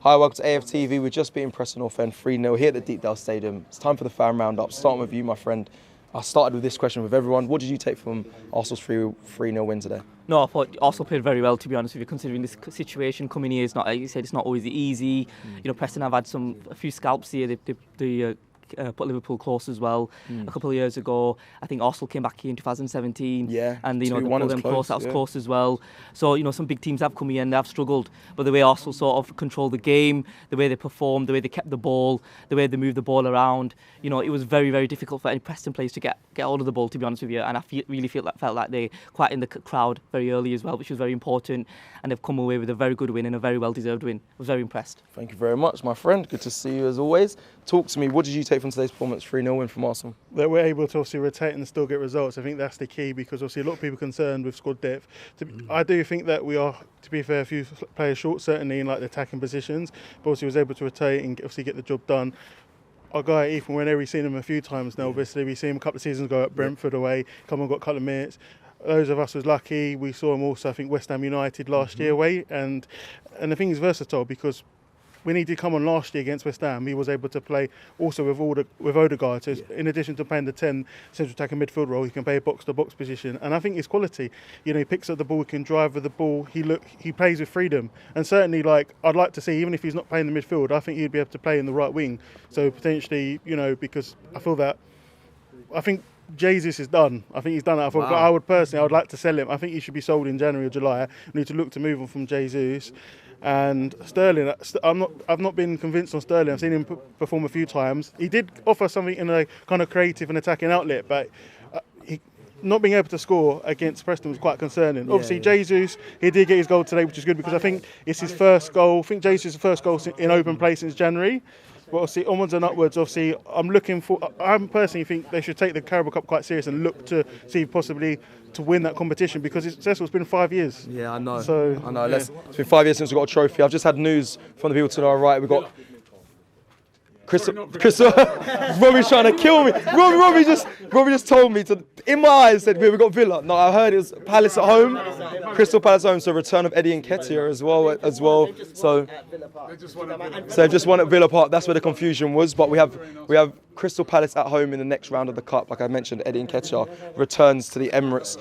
Hi, welcome to AFTV. We're just beating Preston North End 3-0 here at the Deepdale Stadium. It's time for the fan roundup. Starting with you, my friend. I started with this question with everyone. What did you take from Arsenal's 3-0 win today? No, I thought Arsenal played very well, to be honest with you, considering this situation coming here. It's not, like you said, it's not always easy. You know, Preston have had a few scalps here. They put Liverpool close as well a couple of years ago. I think Arsenal came back here in 2017. Yeah, and they put them close. That was yeah. close as well. So, you know, some big teams have come here and they have struggled. But the way Arsenal sort of controlled the game, the way they performed, the way they kept the ball, the way they moved the ball around, you know, it was very, very difficult for any Preston players to get hold of the ball, to be honest with you. And I really felt like they quite in the crowd very early as well, which was very important. And they've come away with a very good win and a very well-deserved win. I was very impressed. Thank you very much, my friend. Good to see you as always. Talk to me. What did you take from today's performance? 3-0 win from Arsenal. That we're able to obviously rotate and still get results. I think that's the key, because obviously a lot of people are concerned with squad depth. I do think that we are, to be fair, a few players short, certainly in like the attacking positions, but obviously was able to rotate and obviously get the job done. Our guy Ethan, whenever we've seen him a few times now, obviously we've seen him a couple of seasons ago at Brentford away, come and got a couple of minutes. Those of us was lucky. We saw him also, I think, West Ham United last year away, and the thing is versatile, because when he did come on last year against West Ham, he was able to play also with Odegaard. So in addition to playing the 10 central attacking midfield role, he can play a box-to-box position. And I think it's quality. You know, he picks up the ball, he can drive with the ball. He plays with freedom. And certainly, like, I'd like to see, even if he's not playing the midfield, I think he'd be able to play in the right wing. So potentially, you know, because I think Jesus is done. I think he's done it. But I would like to sell him. I think he should be sold in January or July. We need to look to move on from Jesus. And Sterling, I've not been convinced on Sterling. I've seen him perform a few times. He did offer something in a kind of creative and attacking outlet, but not being able to score against Preston was quite concerning. Obviously, Jesus, he did get his goal today, which is good, because I think it's his first goal. I think Jesus is the first goal in open play since January. But obviously, onwards and upwards, obviously, I personally think they should take the Carabao Cup quite serious and look to see possibly to win that competition, because it's been 5 years. Yeah, I know. So, I know. Yeah. It's been 5 years since we got a trophy. I've just had news from the people to our right. We've got Crystal. Robbie's trying to kill me. Robbie just told me in my eyes said we've got Villa. No, I heard it was Palace at home, Crystal Palace at home. So return of Eddie Nketiah as well. So they've just won at Villa Park. That's where the confusion was. But we have Crystal Palace at home in the next round of the cup. Like I mentioned, Eddie Nketiah returns to the Emirates.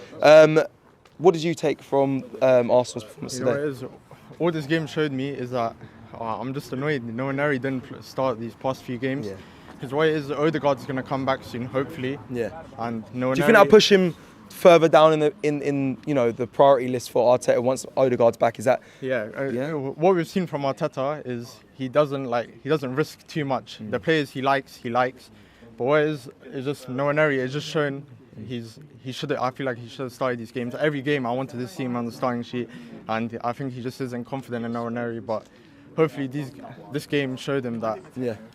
What did you take from Arsenal's performance today? All this game showed me is that I'm just annoyed Nwaneri didn't start these past few games. Because what it is, Odegaard's going to come back soon, hopefully. Yeah. And Nwaneri, do you think that'll push him further down in you know, the priority list for Arteta once Odegaard's back? Is that? What we've seen from Arteta is he doesn't risk too much. The players he likes. But what is just Nwaneri is just showing I feel like he should have started these games. Every game I wanted to see him on the starting sheet, and I think he just isn't confident in Nwaneri. But hopefully this game showed him that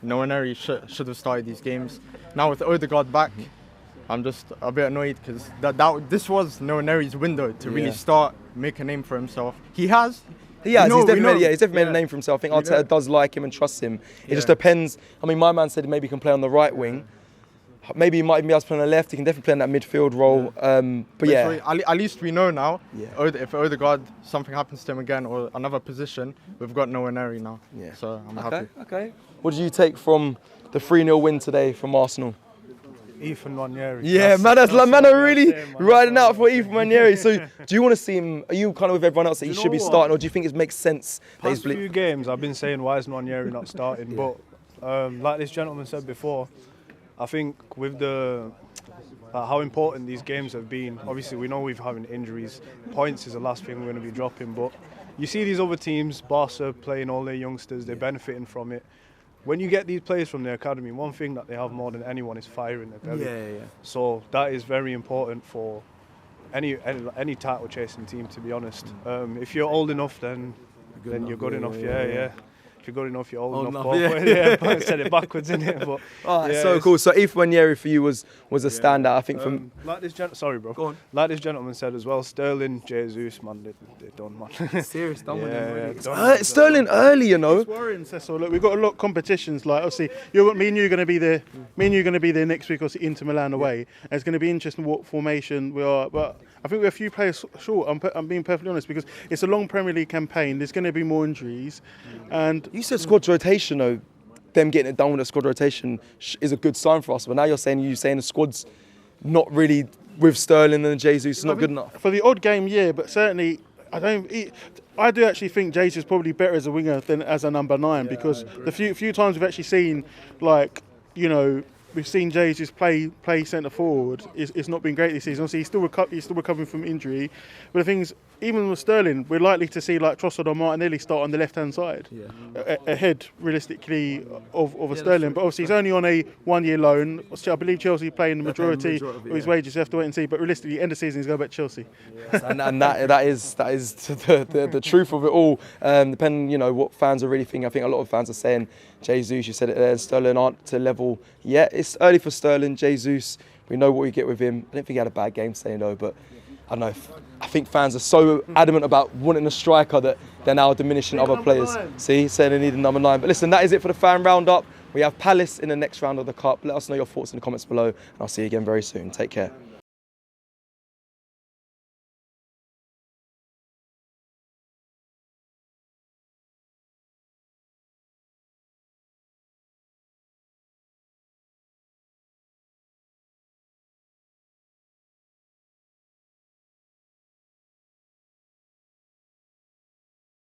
Nwaneri should have started these games. Now with Odegaard back, I'm just a bit annoyed, because this was Nwaneri's window to really start, make a name for himself. He has. He's definitely made a name for himself. I think Arteta does like him and trusts him. It just depends. I mean, my man said maybe he can play on the right wing. Maybe he might be able to play on the left. He can definitely play in that midfield role. At least we know now. If Odegaard, something happens to him again or another position, we've got Nwaneri now. So I'm happy. Okay. What did you take from the 3-0 win today from Arsenal? Ethan Nwaneri. Yeah, man are really riding out for Ethan Nwaneri. So, do you want to see him? Are you kind of with everyone else that he should be starting, or do you think it makes sense? Past few games, I've been saying, why is Nwaneri not starting? But like this gentleman said before, I think with how important these games have been, obviously we know we've having injuries. Points is the last thing we're going to be dropping, but you see these other teams, Barca playing all their youngsters, they're benefiting from it. When you get these players from the academy, one thing that they have more than anyone is fire in their belly. So that is very important for any title chasing team, to be honest. If you're old enough, then you're good enough. If you're good enough, you're old enough. I said it backwards, innit? But cool. So Ethan Nwaneri for you was a standout, I think. From like this sorry, bro. Go on. Like this gentleman said as well, Sterling, Jesus, man, they're done, man. Serious, done with him. Sterling early, you know. It's worrying, Cecil. Look, we've got a lot of competitions. Like obviously, me and you are going to be there. Me and you are going to be there next week, obviously Inter Milan away. And it's going to be interesting what formation we are, but I think we're a few players short. I'm being perfectly honest, because it's a long Premier League campaign. There's going to be more injuries, and You said squad rotation, though. Them getting it done with the squad rotation is a good sign for us. But now you're saying the squad's not really with Sterling and Jesus not good enough. For the odd game, yeah, but certainly I do actually think Jesus is probably better as a winger than as a number 9 because the few times we've actually seen, like, you know, we've seen Jesus play centre forward. It's not been great this season. Obviously, he's still recovering from injury. But the things, even with Sterling, we're likely to see like Trossard or Martinelli start on the left-hand side, ahead realistically of a Sterling. But obviously, he's only on a 1-year loan. I believe Chelsea playing the majority of his wages. You have to wait and see. But realistically, end of season, he's going back to Chelsea. and that is the truth of it all. Depending, you know, what fans are really thinking. I think a lot of fans are saying Jesus. You said it there. Sterling aren't to level yet. It's early for Sterling. Jesus, we know what we get with him. I don't think he had a bad game, saying though, but I don't know. I think fans are so adamant about wanting a striker that they're now diminishing other players. See, saying they need a number 9. But listen, that is it for the fan roundup. We have Palace in the next round of the Cup. Let us know your thoughts in the comments below, and I'll see you again very soon. Take care.